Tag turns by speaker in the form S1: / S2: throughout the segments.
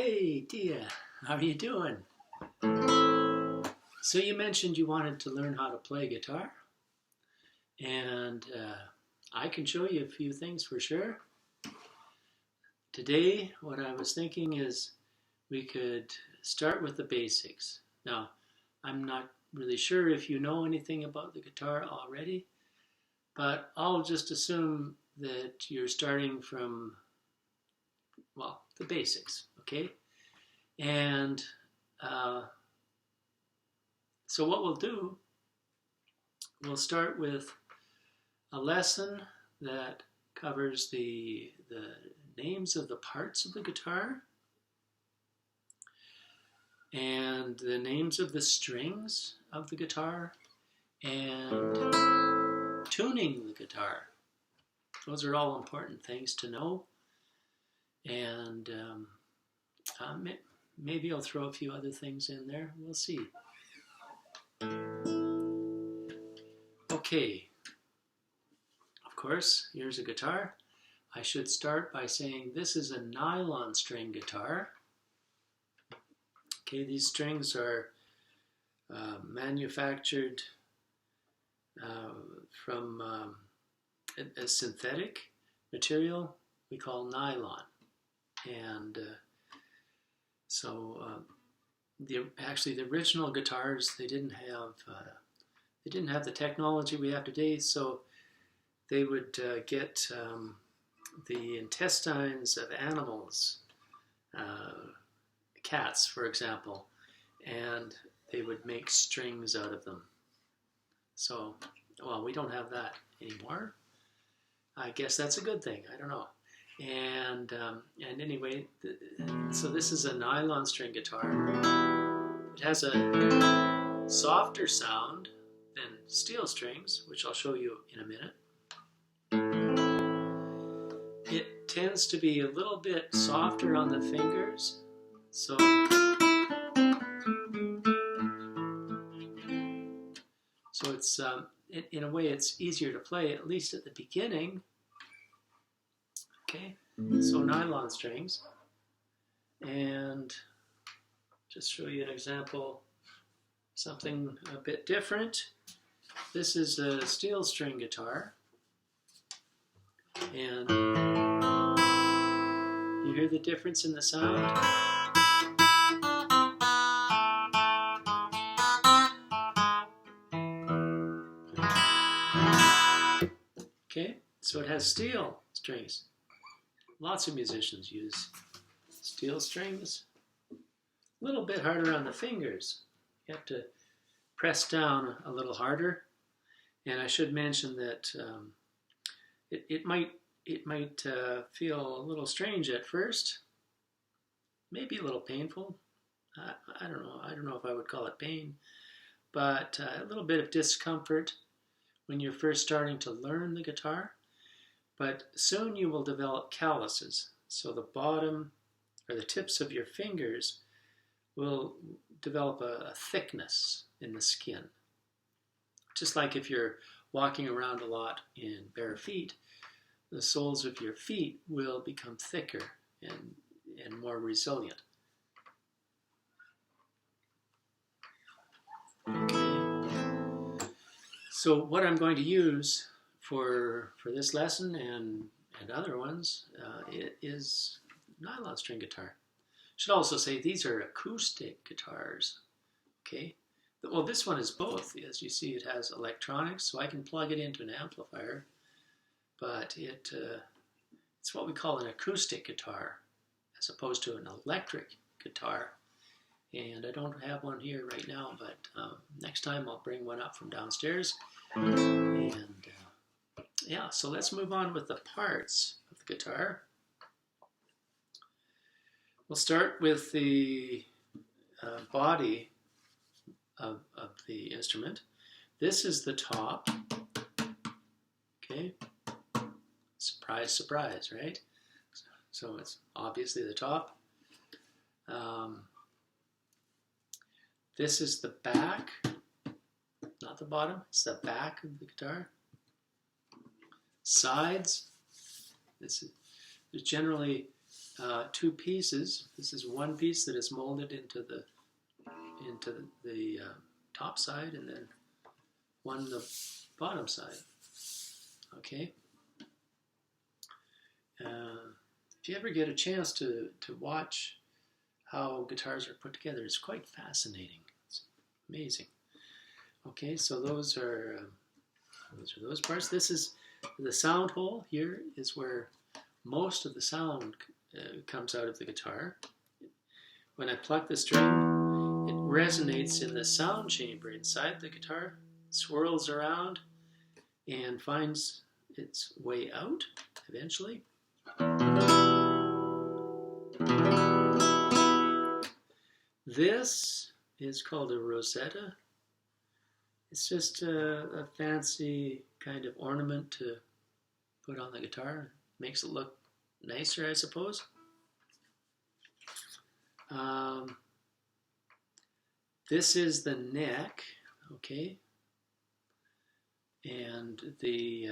S1: Hey, Tia, how are you doing? So you mentioned you wanted to learn how to play guitar, and I can show you a few things for sure. Today, what I was thinking is we could start with the basics. Now, I'm not really sure if you know anything about the guitar already, but I'll just assume that you're starting from, well, the basics, okay? And so what we'll do, we'll start with a lesson that covers the names of the parts of the guitar and the names of the strings of the guitar and tuning the guitar. Those are all important things to know. And maybe I'll throw a few other things in there. We'll see. Okay. Of course, here's a guitar. I should start by saying this is a nylon string guitar. Okay, these strings are manufactured from a synthetic material we call nylon. And actually the original guitars, they didn't have the technology we have today, so they would get the intestines of animals, cats for example, and they would make strings out of them. So, well, we don't have that anymore. I guess that's a good thing, I don't know. And anyway, so this is a nylon string guitar. It has a softer sound than steel strings, which I'll show you in a minute. It tends to be a little bit softer on the fingers, so it's in a way it's easier to play, at least at the beginning. Okay, so nylon strings, and just show you an example, something a bit different. This is a steel string guitar, and you hear the difference in the sound? Okay, so it has steel strings. Lots of musicians use steel strings. A little bit harder on the fingers. You have to press down a little harder. And I should mention that it might feel a little strange at first, maybe a little painful. I don't know. I don't know if I would call it pain, but a little bit of discomfort when you're first starting to learn the guitar. But soon you will develop calluses. So the bottom or the tips of your fingers will develop a thickness in the skin. Just like if you're walking around a lot in bare feet, the soles of your feet will become thicker and more resilient. Okay. So what I'm going to use for this lesson and other ones is nylon string guitar. Should also say these are acoustic guitars. Okay. Well, this one is both. As you see, it has electronics, so I can plug it into an amplifier. But it's what we call an acoustic guitar, as opposed to an electric guitar. And I don't have one here right now, but next time I'll bring one up from downstairs. And yeah, so let's move on with the parts of the guitar. We'll start with the body of the instrument. This is the top. Okay. Surprise, surprise, right? So it's obviously the top. This is the back, not the bottom. It's the back of the guitar. Sides. There's generally two pieces. This is one piece that is molded into the top side, and then one the bottom side. Okay. If you ever get a chance to watch how guitars are put together, it's quite fascinating. It's amazing. Okay, so those are those parts. This is the sound hole. Here is where most of the sound comes out of the guitar. When I pluck the string, it resonates in the sound chamber inside the guitar, swirls around, and finds its way out eventually. This is called a rosetta. It's just a fancy kind of ornament to put on the guitar. Makes it look nicer, I suppose. This is the neck, okay, and the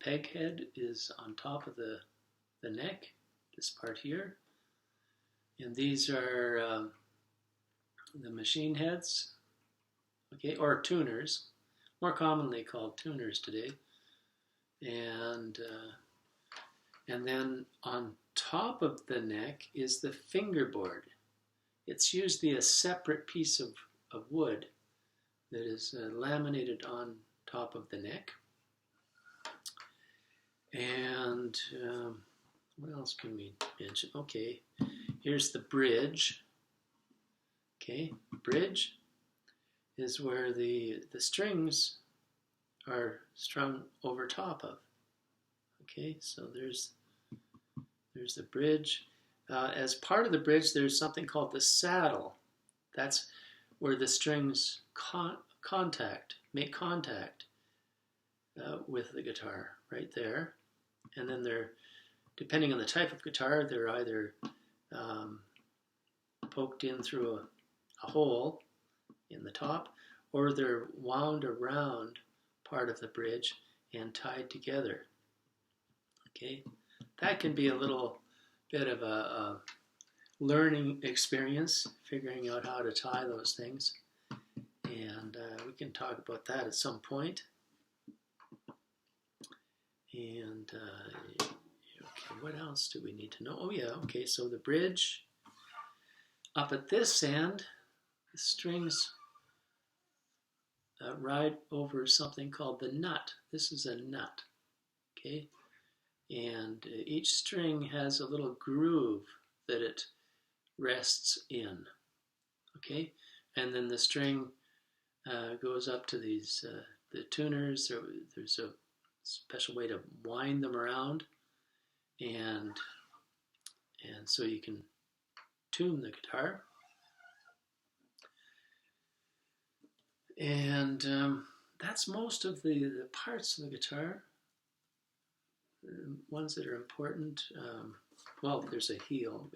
S1: peg head is on top of the neck, this part here, and these are the machine heads, okay, or tuners, more commonly called tuners today, and then on top of the neck is the fingerboard. It's usually a separate piece of wood that is laminated on top of the neck. And what else can we mention? Okay, here's the bridge. Okay, bridge is where the strings are strung over top of. Okay, so there's the bridge. As part of the bridge, there's something called the saddle. That's where the strings make contact with the guitar, right there. And then they're, depending on the type of guitar, they're either poked in through a hole in the top, or they're wound around part of the bridge and tied together. Okay, that can be a little bit of a learning experience, figuring out how to tie those things, and we can talk about that at some point. And okay, what else do we need to know? Oh yeah, okay, so the bridge, up at this end, the strings ride over something called the nut. This is a nut, okay? And each string has a little groove that it rests in, okay? And then the string goes up to these, the tuners. There's a special way to wind them around, and so you can tune the guitar. And that's most of the parts of the guitar. Ones that are important. Well, there's a heel.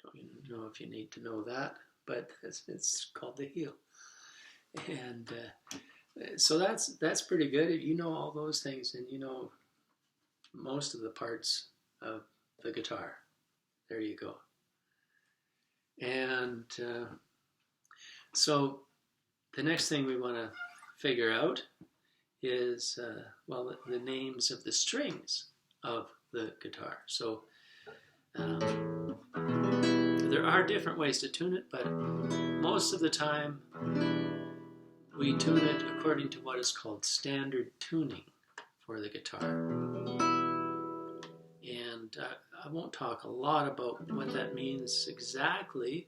S1: Don't even know if you need to know that, but it's called the heel. And so that's pretty good. If you know all those things, and you know most of the parts of the guitar. There you go. And so the next thing we want to figure out is, well, the names of the strings of the guitar. So there are different ways to tune it, but most of the time we tune it according to what is called standard tuning for the guitar. And I won't talk a lot about what that means exactly,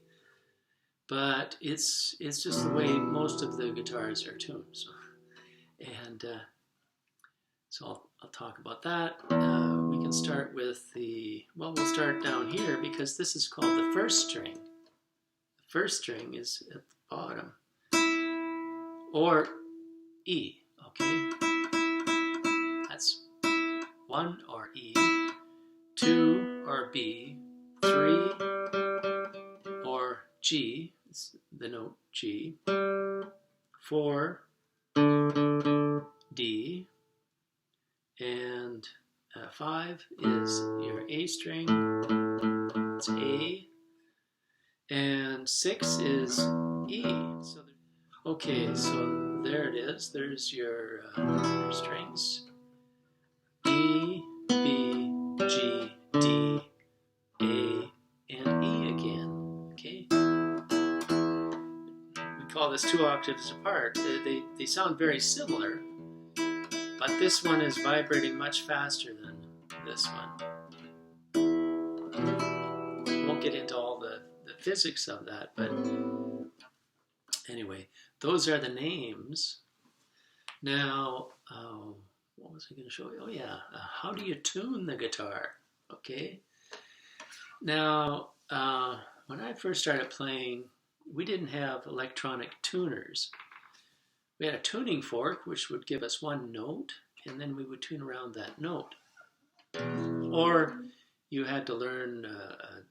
S1: but it's just the way most of the guitars are tuned. So, and so I'll talk about that. We can start with we'll start down here, because this is called the first string. The first string is at the bottom, or E, okay? That's 1 or E, 2 or B, 3 or G, it's the note G, 4 D, and 5 is your A string, it's A, and 6 is E. So okay, so there it is. There's your strings. E, B, G, D, A, and E again. Okay. We call this 2 octaves apart. They sound very similar, but this one is vibrating much faster than this one. I won't get into all the physics of that, but anyway, those are the names. Now, what was I going to show you? Oh yeah, how do you tune the guitar? Okay. Now, when I first started playing, we didn't have electronic tuners. We had a tuning fork, which would give us one note, and then we would tune around that note. Or you had to learn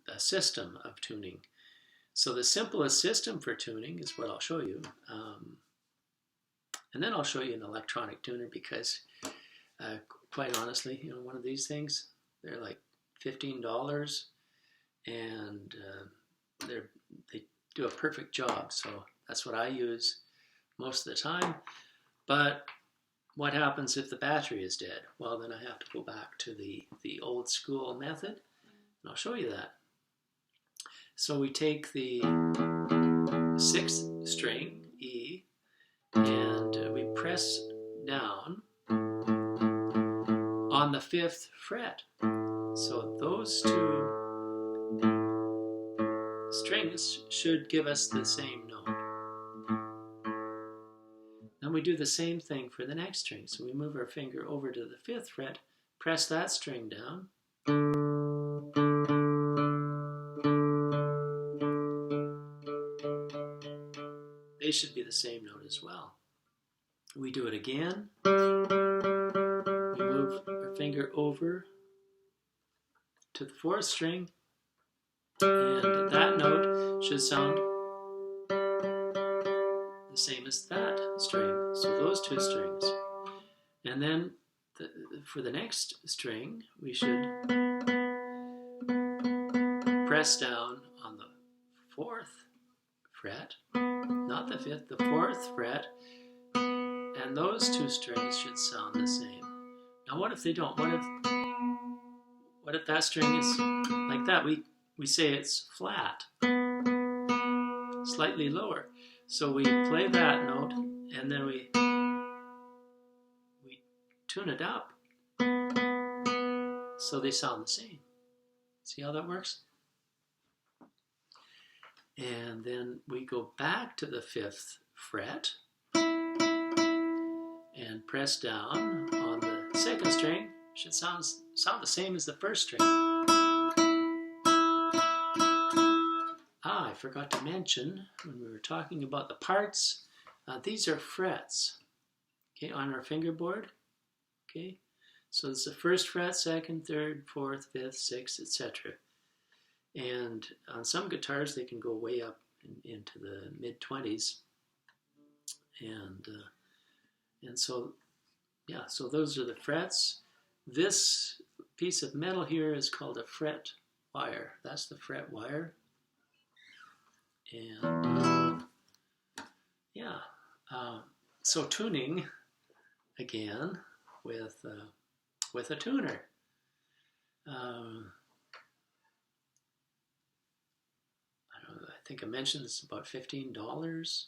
S1: a system of tuning. So the simplest system for tuning is what I'll show you. And then I'll show you an electronic tuner because, quite honestly, you know, one of these things, they're like $15, and they do a perfect job. So that's what I use most of the time. But what happens if the battery is dead? Well, then I have to go back to the old school method, and I'll show you that. So we take the 6th string, E, and we press down on the 5th fret. So those 2 strings should give us the same note. Then we do the same thing for the next string. So we move our finger over to the 5th fret, press that string down. They should be the same note as well. We do it again. We move our finger over to the 4th string, and that note should sound the same as that string. So those 2 strings. And then for the next string, we should press down on the 4th fret, not the 5th, the 4th fret, and those 2 strings should sound the same. Now what if they don't? What if that string is like that? We say it's flat, slightly lower. So we play that note, and then we tune it up so they sound the same. See how that works? And then we go back to the 5th fret and press down on the 2nd string. Should sound the same as the 1st string. I forgot to mention when we were talking about the parts, these are frets, okay, on our fingerboard. Okay, so it's the 1st fret, 2nd, 3rd, 4th, 5th, 6th, etc. And on some guitars they can go way up into the mid-20s, and so yeah, so those are the frets. This piece of metal here is called a fret wire. That's the fret wire. And yeah, so tuning again with a tuner. I think I mentioned it's about $15,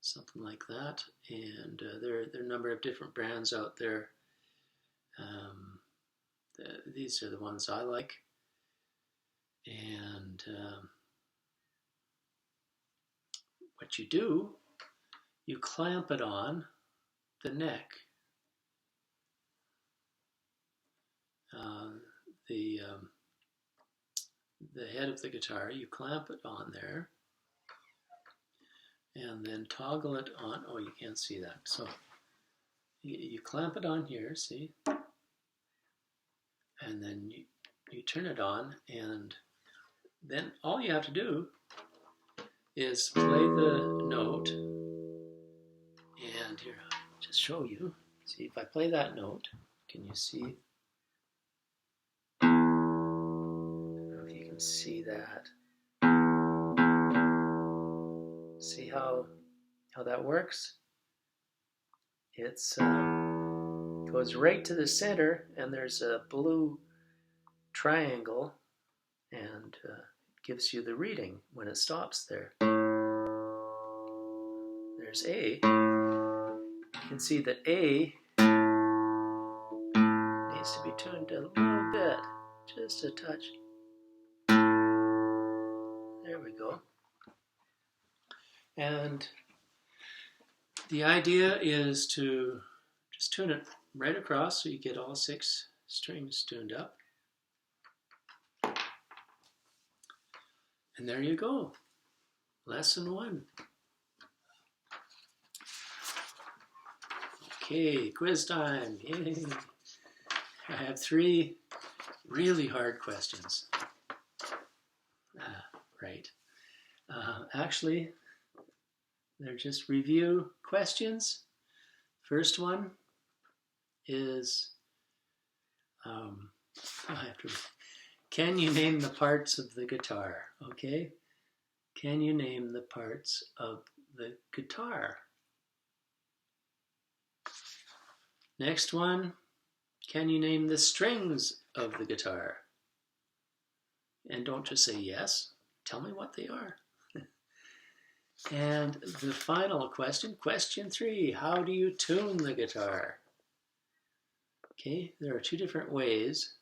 S1: something like that. And there are a number of different brands out there. These are the ones I like. And what you do, you clamp it on the neck. The head of the guitar, you clamp it on there, and then toggle it on. Oh, you can't see that. So you clamp it on here, see? And then you turn it on, and then all you have to do is play the note. And here, I'll just show you. See, if I play that note, can you see see that. See how that works? It's goes right to the center, and there's a blue triangle, and it gives you the reading when it stops there. There's A. You can see that A needs to be tuned a little bit, just a touch. There we go. And the idea is to just tune it right across so you get all 6 strings tuned up. And there you go. Lesson 1. Okay, quiz time. Yay. I have 3 really hard questions. Right. Actually, they're just review questions. First one is, can you name the parts of the guitar? Okay? Can you name the parts of the guitar? Next one, can you name the strings of the guitar? And don't just say yes, tell me what they are. And the final question, question 3, how do you tune the guitar? Okay, there are 2 different ways.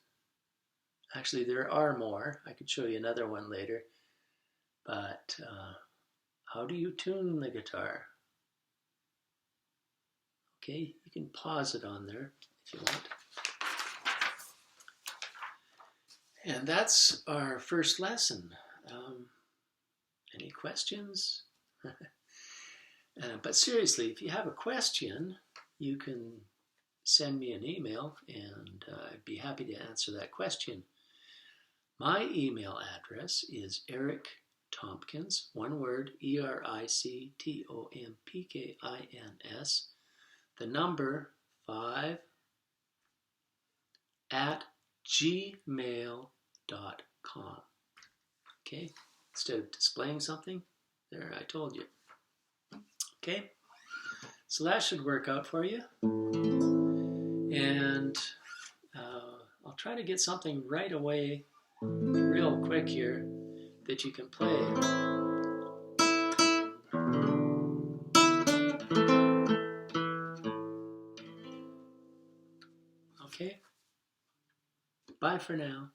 S1: Actually, there are more. I could show you another one later. But how do you tune the guitar? Okay, you can pause it on there if you want. And that's our first lesson. Any questions? But seriously, if you have a question, you can send me an email and I'd be happy to answer that question. My email address is Eric Tompkins, one word, ERICTOMPKINS, the number 5 @gmail.com. Okay, instead of displaying something, there I told you. Okay, so that should work out for you. And I'll try to get something right away, real quick here, that you can play. Okay, bye for now.